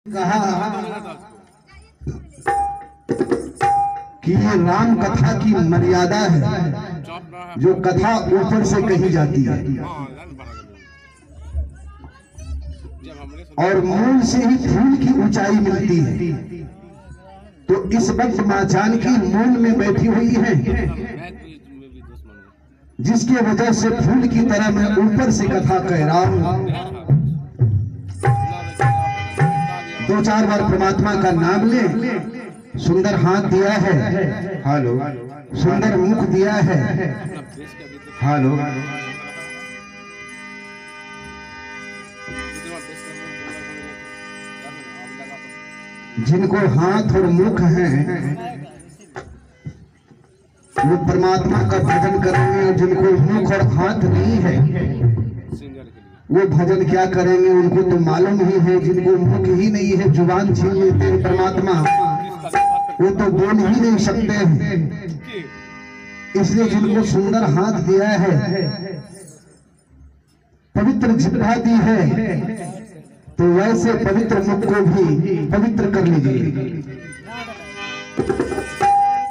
कहा कि ये राम कथा की मर्यादा है, जो कथा ऊपर से कही जाती है और मूल से ही फूल की ऊंचाई मिलती है। तो इस वक्त मां जानकी मूल में बैठी हुई है, जिसकी वजह से फूल की तरह मैं ऊपर से कथा कह रहा हूं। दो चार बार परमात्मा का नाम ले। सुंदर हाथ दिया है, हालो। सुंदर मुख दिया है, हालो। जिनको हाथ और मुख हैं वो परमात्मा का भजन करेंगे, जिनको मुख और हाथ नहीं है वो भजन क्या करेंगे, उनको तो मालूम ही है। जिनको मुख ही नहीं है, जुबान छीन लेते हैं परमात्मा, वो तो बोल ही नहीं सकते हैं। इसलिए जिनको सुंदर हाथ दिया है, पवित्र जिह्वा दी है, तो वैसे पवित्र मुख को भी पवित्र कर लीजिए।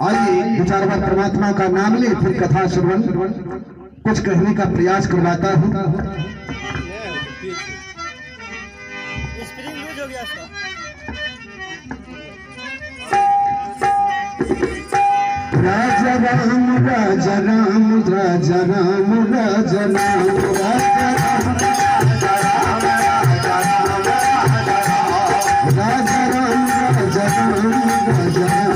आइए विचार बार परमात्मा का नाम ले, फिर कथा श्रवण कुछ कहने का प्रयास करवाता हूँ। राजा राम राजा राम राजा राम राजा राम राजा राम राजा राम राजा राम राजा राम राजा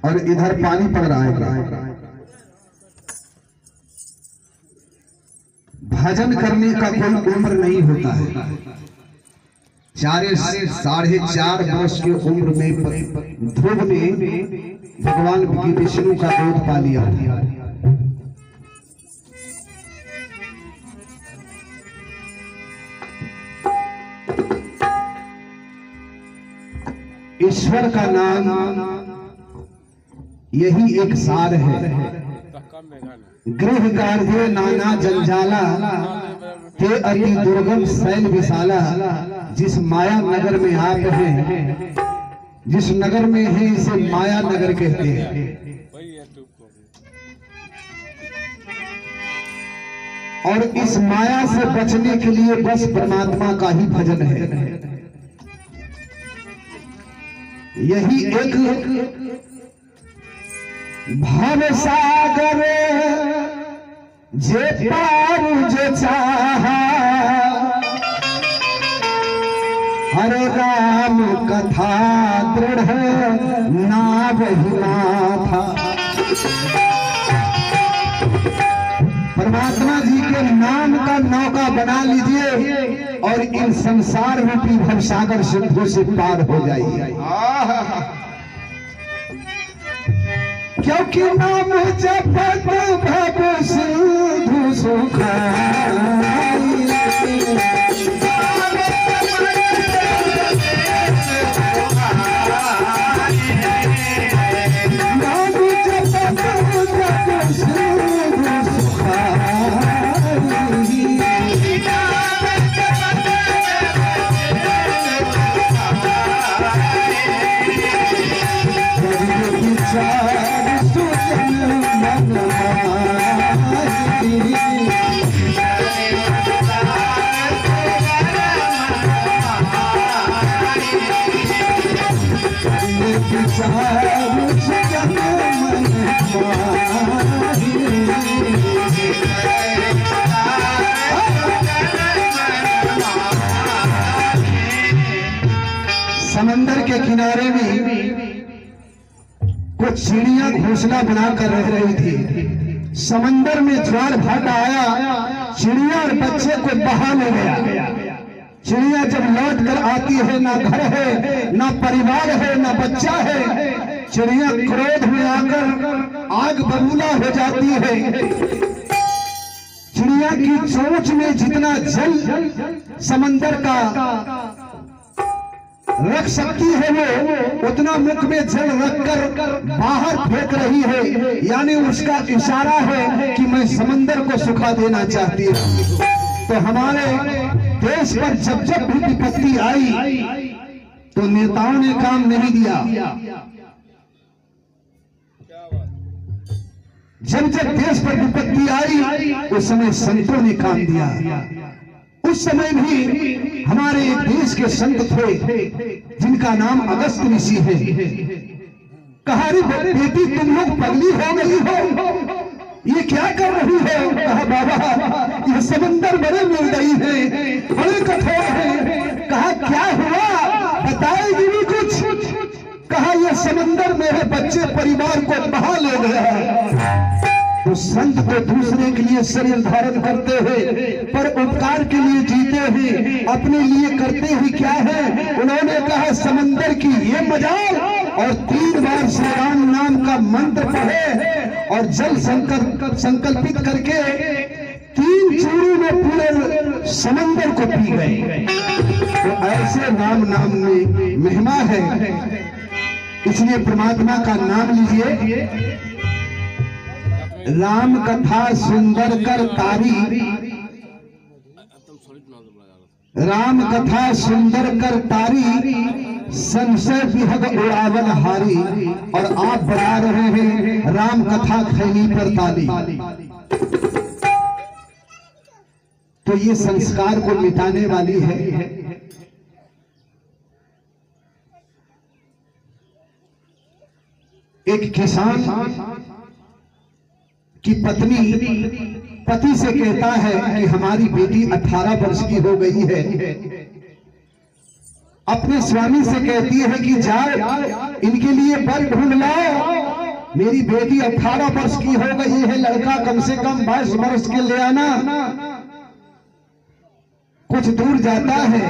और इधर पानी पड़ रहा है। भजन करने का कोई उम्र नहीं होता है। 4 से 4.5 वर्ष की उम्र में ध्रुव ने भगवान विष्णु का दूध पा लिया। ईश्वर का नाम यही एक सार है। गृह कार्य नाना जंजाला, हे अति दुर्गम शैल विशाला। जिस माया नगर में आप हैं, जिस नगर में है इसे माया नगर कहते हैं। और इस माया से बचने के लिए बस परमात्मा का ही भजन है। यही एक भव सागर जे पार जे चाहा, हरे राम कथा दृढ़ नाव माथा। परमात्मा जी के नाम का नौका बना लीजिए और इन संसार रूपी भव सागर से पार हो जाइए। क्योंकि नाम जपत भव सिंधु सुखाई। समंदर के किनारे में कुछ चिड़ियां घोंसला बनाकर रह रही थी। समंदर में ज्वार भाटा आया, चिड़िया और बच्चे को बहा ले गया। चिड़िया जब लौट कर आती है, ना घर है, ना परिवार है, ना बच्चा है। चिड़िया क्रोध में आकर आग बबूला हो जाती है। चिड़िया की चोंच में जितना जल समंदर का रख सकती है वो उतना मुख में जल रखकर बाहर फेंक रही है, यानी उसका इशारा है कि मैं समंदर को सुखा देना चाहती हूँ। तो हमारे देश पर जब जब भी विपत्ति आई तो नेताओं ने काम नहीं दिया, जब जब देश पर विपत्ति आई उस समय संतों ने काम दिया। उस समय भी हमारे देश के संत थे जिनका नाम अगस्त ऋषि है। कहा रे बेटी तुम लोग पगली हो गई हो, ये क्या कर रही हो? कहा बाबा ये समंदर बड़े निर्दयी है, बड़े कठोर है। कहा क्या हुआ बताएगी भी कुछ? कहा ये समंदर मेरे बच्चे परिवार को बहा ले गया है। तो संत तो दूसरे के लिए शरीर धारण करते हैं, पर उपकार के लिए जीते हैं, अपने लिए करते ही क्या है? उन्होंने कहा समंदर की ये मजाल, और 3 बार श्री राम नाम का मंत्र पढ़े और जल संकल्पित करके 3 चूड़ों में पूरे समंदर को पी गए। तो ऐसे राम नाम में महिमा है, इसलिए परमात्मा का नाम लीजिए। राम कथा सुंदर कर तारी, राम कथा सुंदर कर तारी, संशय विहग उड़ावन हारी। और आप बढ़ा रहे हैं राम कथा खैनी पर ताली। तो ये संस्कार को मिटाने वाली है। एक किसान की पत्नी पति से कहता है कि हमारी बेटी 18 वर्ष की हो गई है। अपने स्वामी से कहती है कि जाओ इनके लिए वर ढूंढ लाओ, मेरी बेटी 18 वर्ष की हो गई है, लड़का कम से कम 22 वर्ष के ले आना। कुछ दूर जाता है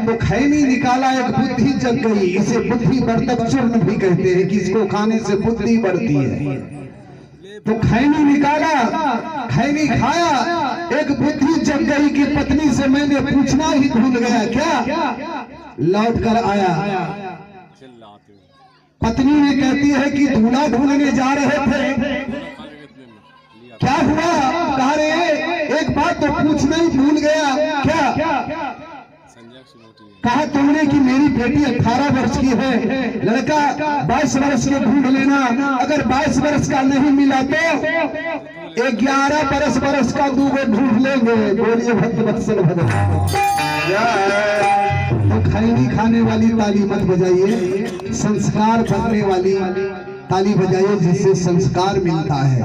तो खैनी निकाला, एक बुद्धि जग गई। इसे बुद्धि वर्धक चूर्ण भी कहते हैं कि इसको खाने से बुद्धि बढ़ती है। तो खैनी निकाला, खैनी खाया, एक बुद्धि जग गई कि पत्नी से मैंने पूछना ही भूल गया। क्या लौट कर आया, पत्नी ने कहती है कि दूल्हा ढूंढने जा रहे थे, क्या हुआ? कहा रे एक बात तो पूछना ही भूल गया। क्या? कहा तुमने कि मेरी बेटी 18 वर्ष की है, लड़का 22 वर्ष के ढूंढ लेना। अगर 22 वर्ष का नहीं मिला तो 11 वर्ष का दूगो ढूंढ लेंगे। बोलिए भक्त वत्सल भगवान। तो खैनी खाने वाली ताली मत बजाइए, संस्कार भरने वाली ताली बजाइए, जिससे संस्कार मिलता है।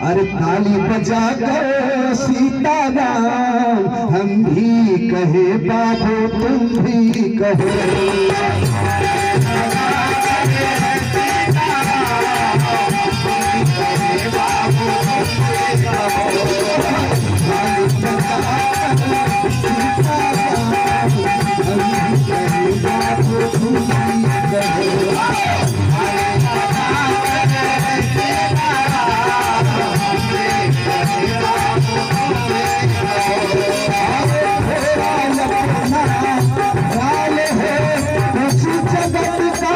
अरे ताली बजा कर सीताराम, हम भी कहे बाबू तुम भी कहो। जगत का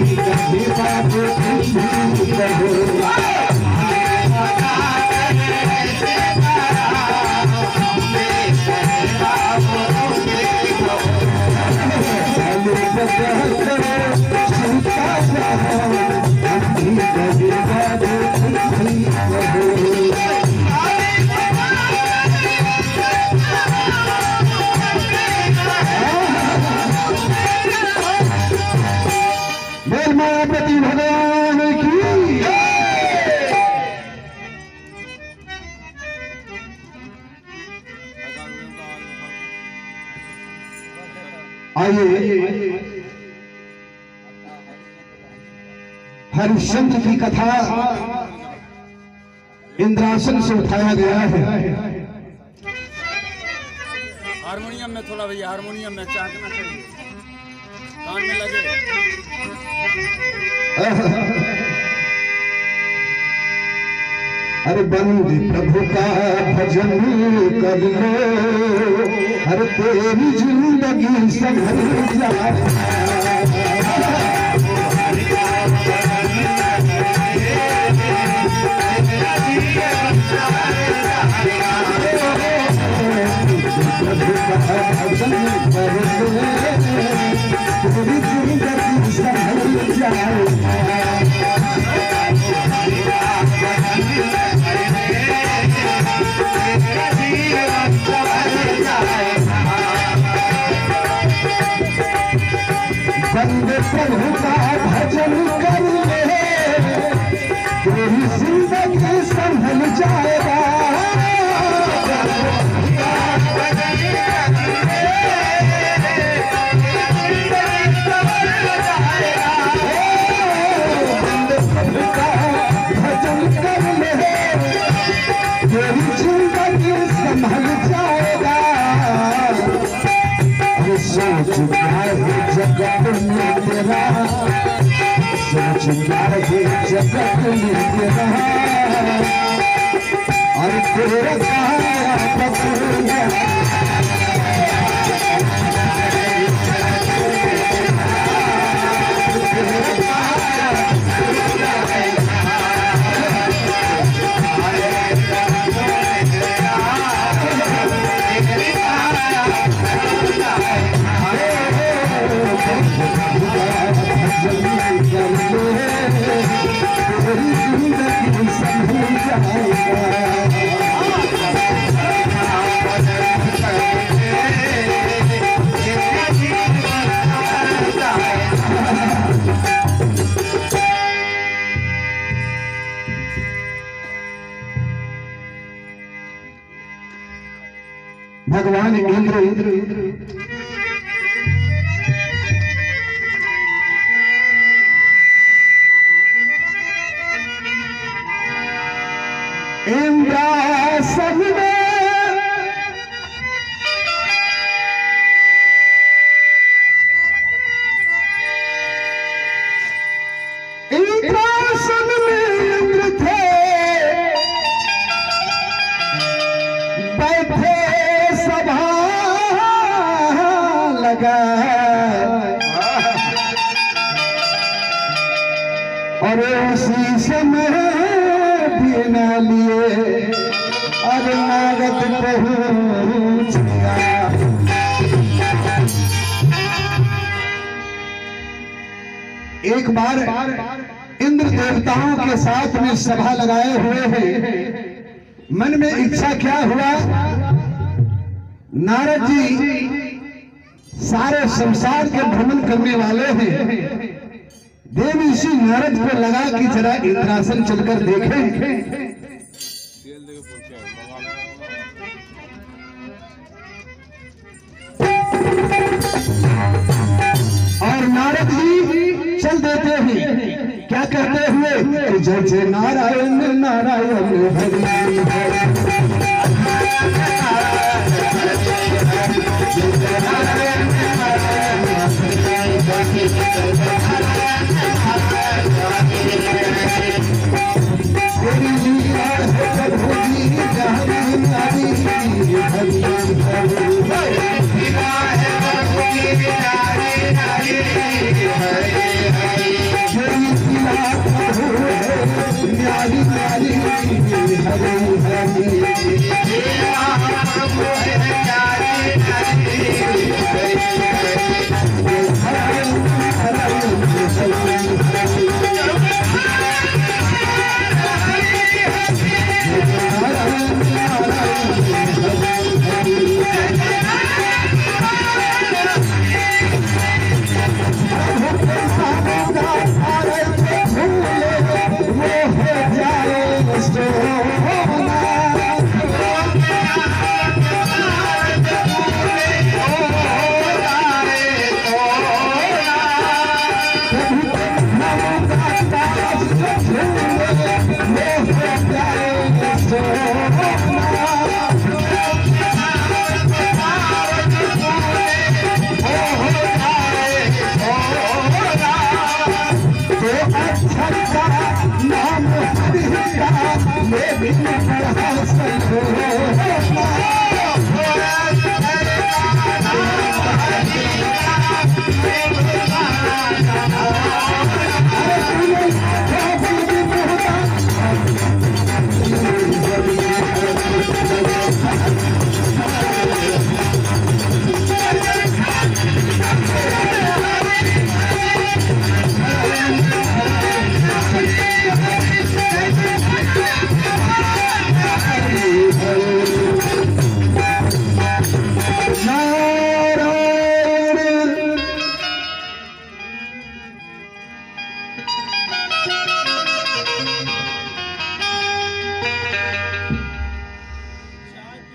कहे बाबू तुम भी कहो। मायापति भगवान की आइए हरिश्चंद्र की कथा इंद्रासन से उठाया गया है। हारमोनियम में थोड़ा भैया, हारमोनियम में चाहना चाहिए, कान में लगे। अरे बंदे प्रभु का भजन कर लो, हर तेरी जिंदगी संभल जाए। प्रभु का भजन कर लो, तेरी जिंदगी संभल जाए। बंदे प्रभु का भजन कर ले, तेरी जिंदगी संभल जाएगा। बंदे प्रभु का भजन कर ले, तेरी जिंदगी संभल जाएगा। सोच क्या है जगत में तेरा, सोच क्या है जगत में तेरा, और तेरा सारा पकड़ भगवान इंद्र इंद्रासन में इंद्र थे, बैठे सभा लगा, और उसी समय बिना लिए अब नारद पहुंच गया। एक बार इंद्र देवताओं के साथ में सभा लगाए हुए हैं। मन में इच्छा क्या हुआ, नारद जी सारे संसार के भ्रमण करने वाले हैं, देव ऋषि नारद को लगा कि जरा इंद्रासन चलकर देखें। और नारद जी चल देते हैं, क्या कहते हुए, जय जय नारायण नारायण हरि हरि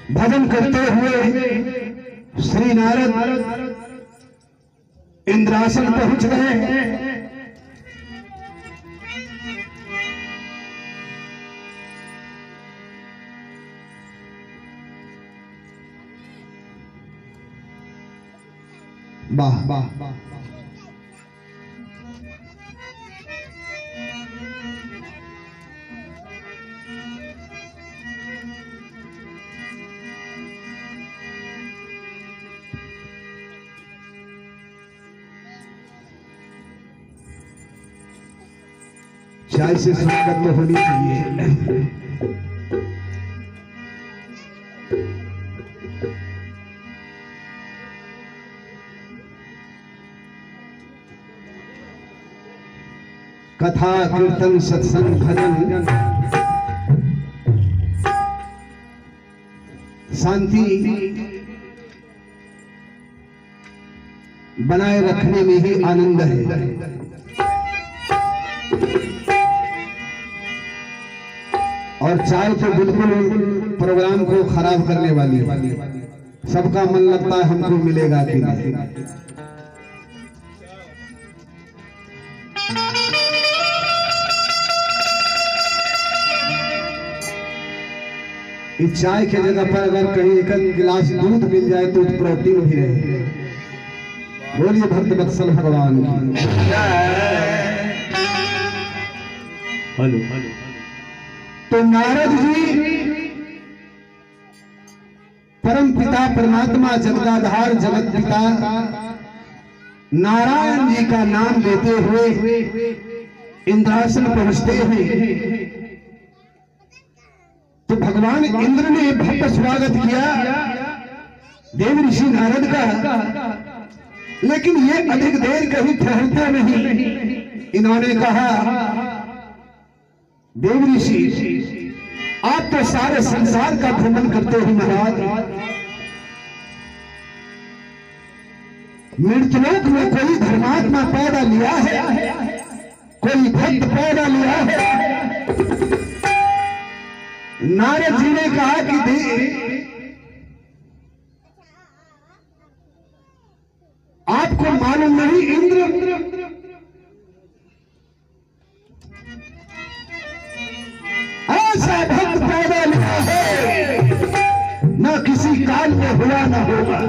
भजन करते हुए श्री नारद इंद्रासन पहुंच गए। वाह वाह वाह चाय से स्वागत तो होनी चाहिए। कथा कीर्तन सत्संग भजन शांति बनाए रखने में ही आनंद है। और चाय तो बिल्कुल प्रोग्राम को खराब करने वाली। सबका मन लगता है हमको मिलेगा कि नहीं। इस चाय के जगह पर अगर कहीं एक गिलास दूध मिल जाए तो प्रोटीन भी रहे। बोलिए भक्त वत्सल भगवान की। Hello hello. तो नारद जी परम पिता परमात्मा जगदाधार जगत पिता नारायण जी का नाम लेते हुए इंद्रासन पहुंचते हैं। तो भगवान इंद्र ने भव्य स्वागत किया देव ऋषि नारद का, लेकिन ये अधिक देर कहीं ठहरते नहीं। इन्होंने कहा देव ऋषि आप तो सारे संसार का भ्रमण करते हो महाराज, मृतलोक में कोई धर्मात्मा पैदा लिया है, कोई भक्त पैदा लिया है। नारद जी ने कहा कि आपको मालूम नहीं इंद्र ऐसा भक्त पैदा लिया है न किसी काल में हुआ न होगा।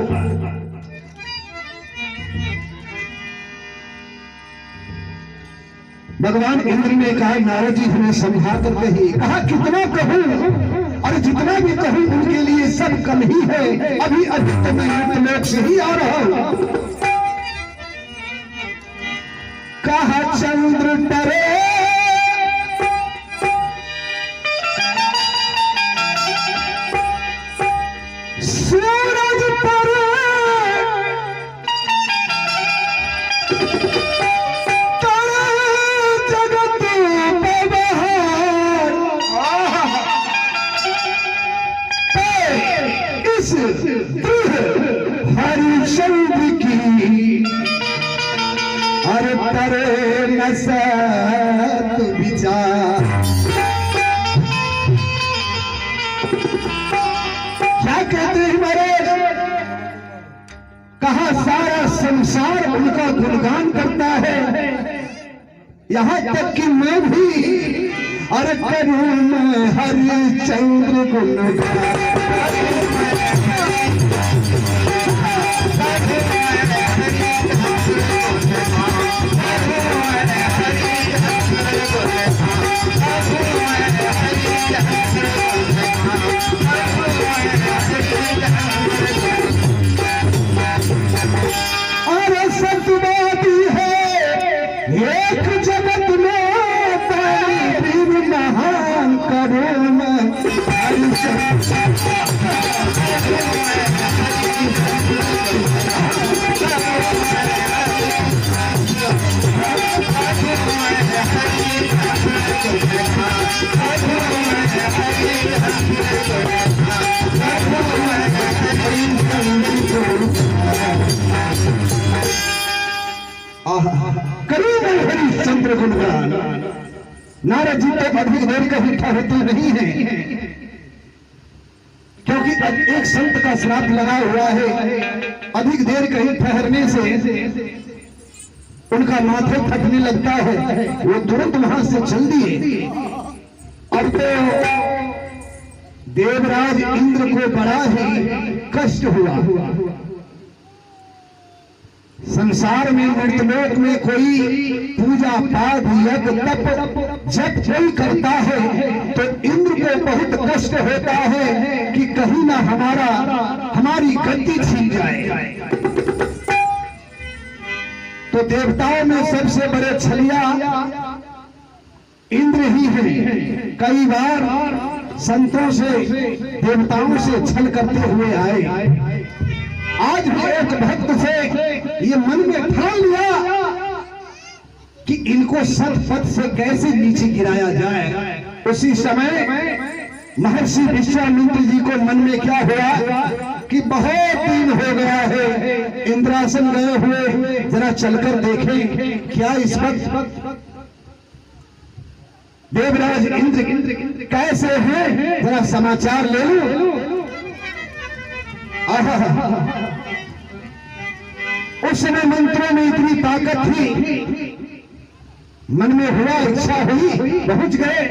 भगवान इंद्र ने कहा नारद जी हमें समझा कर कहिए। कहा कितना कहूं और जितना भी कहूं उनके लिए सब कम ही है। अभी अभी तो मैं मृतलोक से ही आ रहा हूं। कहा चंद्र डरे सूरज पर इस हरिश्चंद्र की अरे करे नसत विचार। क्या कहते हैं महाराज, कहा सारा संसार उनका गुणगान करता है, यहां तक कि मैं भी अरे करूं मैं हरिश्चंद्र गुणगान। अरे सत्यवादी है एक जगत में वीर महान करो मैं करूं मैं हरिश्चंद्र गुणगान। नारद जी तो अधिक देर कहीं ठहरते नहीं है, क्योंकि एक संत का श्राप लगा हुआ है, अधिक देर कहीं ठहरने से उनका माथे फटने लगता है, वो तुरंत वहां से चल दिए। अब तो देवराज इंद्र को बड़ा ही कष्ट हुआ। संसार में मृतलोक में कोई पूजा पाठ यज्ञ तप जब कोई करता है तो इंद्र को बहुत कष्ट होता है कि कहीं ना हमारी गद्दी छीन जाए। तो देवताओं में सबसे बड़े छलिया इंद्र ही हैं। कई बार संतों से देवताओं से छल करते हुए आए। आज भी एक भक्त से ये मन में ठान लिया कि इनको सत पथ से कैसे नीचे गिराया जाए। उसी समय महर्षि विश्वामित्र जी को मन में क्या हुआ कि बहुत दिन हो गया है इंद्रासन गए हुए, जरा चलकर देखें क्या इस वक्त देवराज इंद्र कैसे हैं, जरा समाचार ले लो। उस समय मंत्रों में इतनी ताकत थी, मन में हुआ, इच्छा हुई, पहुंच गए।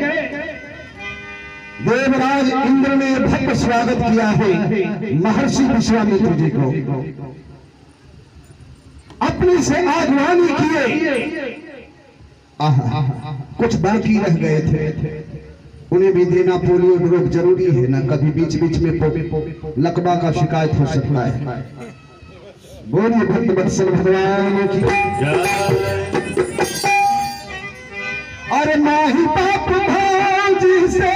देवराज इंद्र ने भव्य स्वागत किया है महर्षि विश्वामित्र जी को, अपनी से आगवानी किए। कुछ बाकी रह गए थे, उन्हें भी देना पोलियो ड्रॉप जरूरी है ना, कभी बीच बीच में लकवा का शिकायत हो सकता है। बोलिए भक्त वत्सल भगवान की। अरे माही बाप भाजी से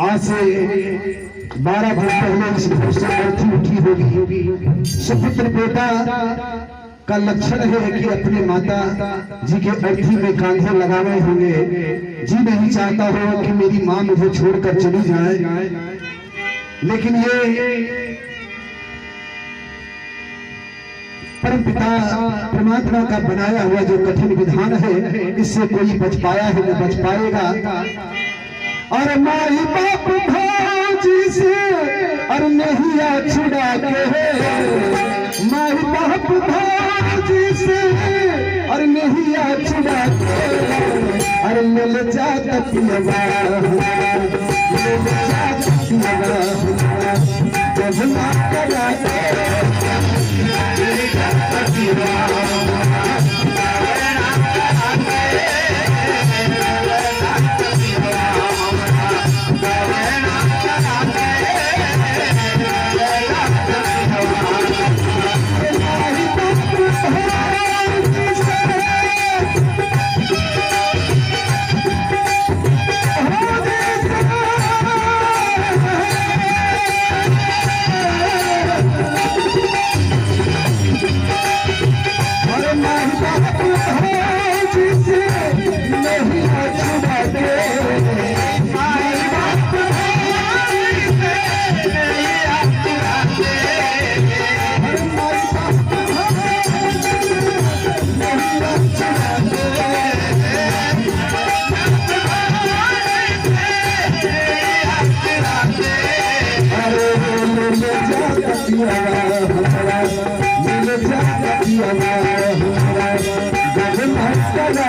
आज से 12 वर्ष पहले इस घोषणा अर्थी उठी होगी। सुपुत्र बेटा का लक्षण है कि अपने माता जी के अर्थी में कांधे लगाए होंगे। जी नहीं चाहता हो कि मेरी माँ मुझे छोड़कर चली जाए, लेकिन ये परम पिता परमात्मा का बनाया हुआ जो कठिन विधान है, इससे कोई बच पाया है न बच पाएगा। और माई बाप भाजी से और नहीं छुड़ा के, माई बाप भाजी से और नहीं छुड़ा के, और मिल जाता पियवा, मिल जाता पियवा, जब ना करा पिया हमारा मिल जाता पिया हमारा गगन हंसता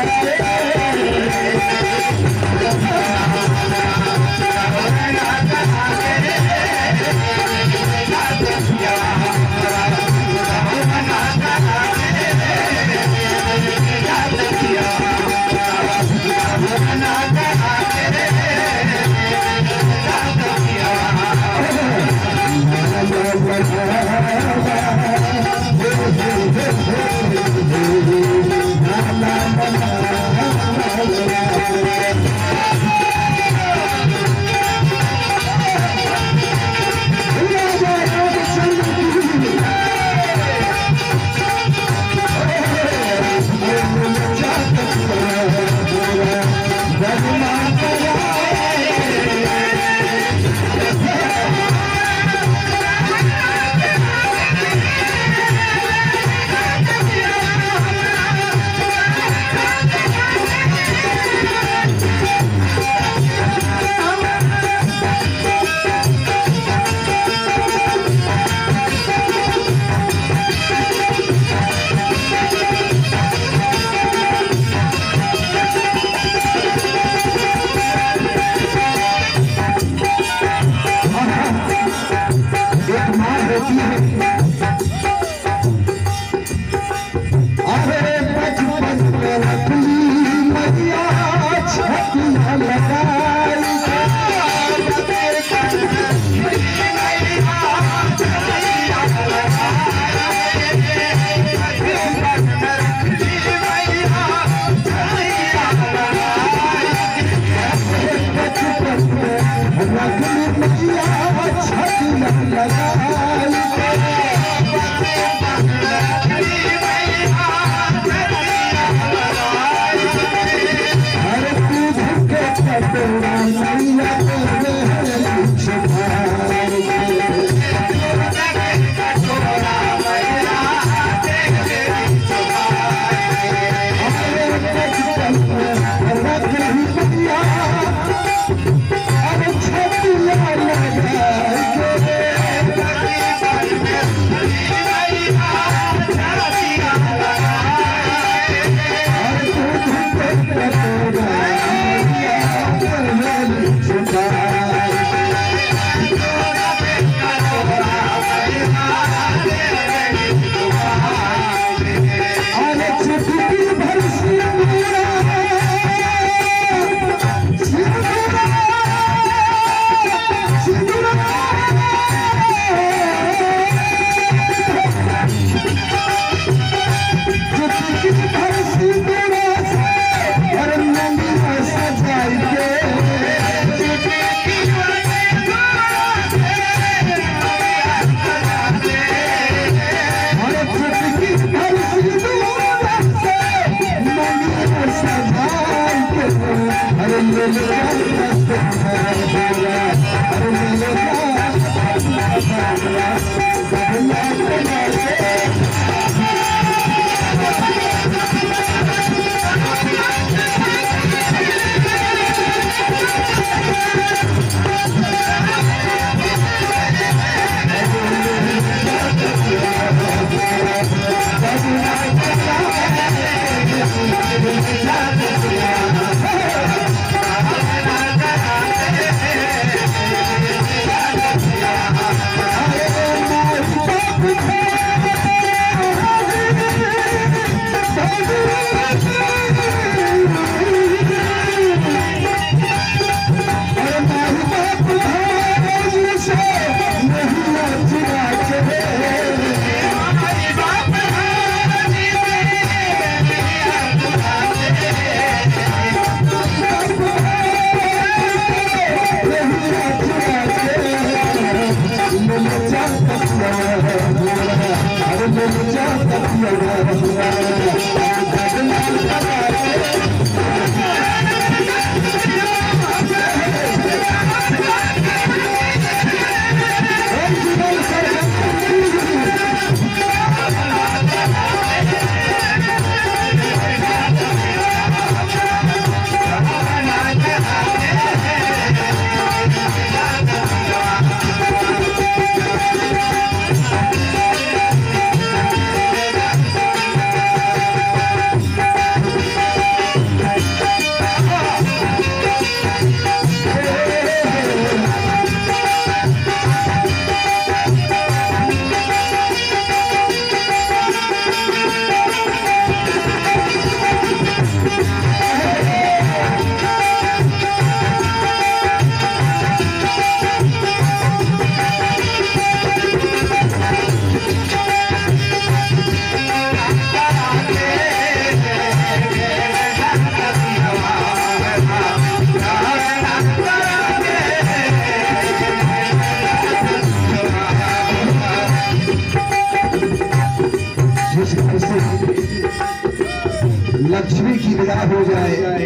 लक्ष्मी की विदा हो जाए,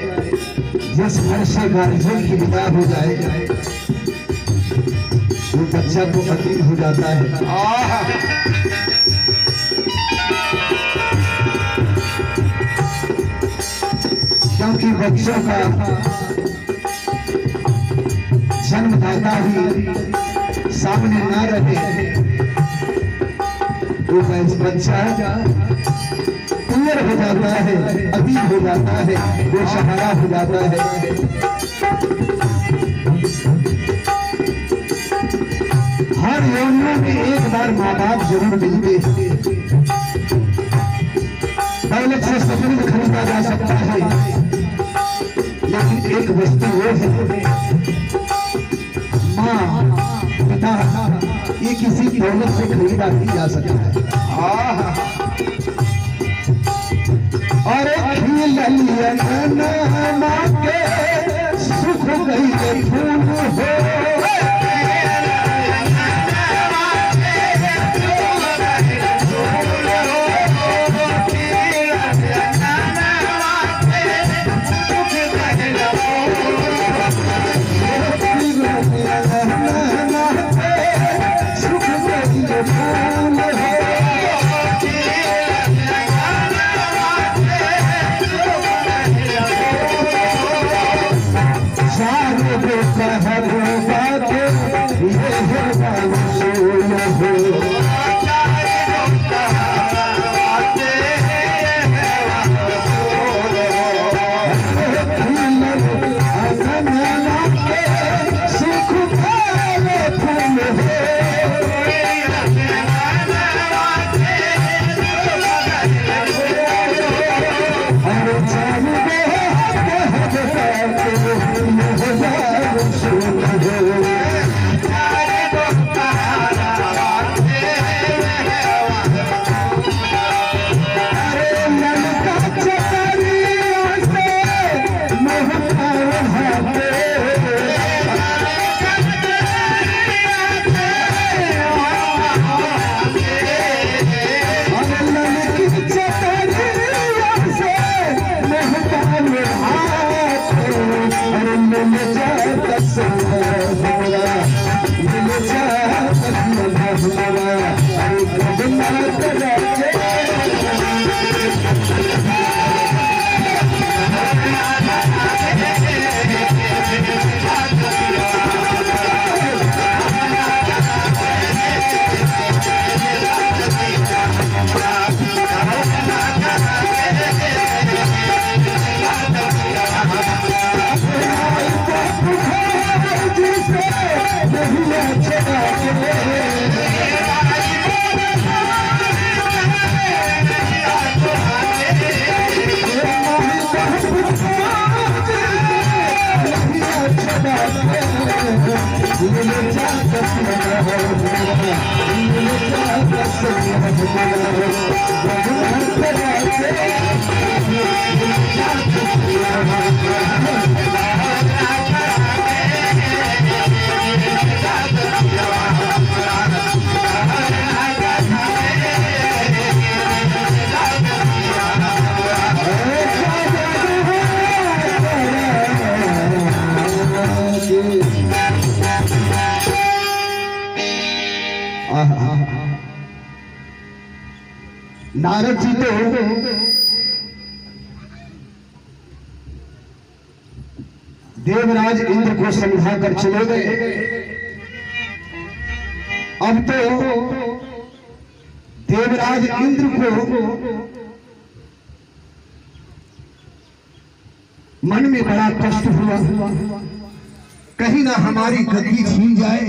जिस घर से गार्जियन की विदा हो जाए, वो बच्चा तो अतीत हो जाता है। क्योंकि बच्चों का जन्मदाता ही सामने ना रहे तो बच्चा कुंवर हो जाता है, अतीत हो जाता है, बेसहारा हो जाता है। हर योनियों में एक बार माँ बाप जरूर मिलते हैं। दौलत से सब कुछ खरीदा जा सकता है, लेकिन एक वस्तु वो है माँ पिता, ये किसी दौलत से खरीदा नहीं जा सकता है। और के सुख गई फूल हो, नारद जी तो देवराज इंद्र को समझा कर चले गए। अब तो देवराज इंद्र को मन में बड़ा कष्ट हुआ, कहीं ना हमारी गति छीन जाए।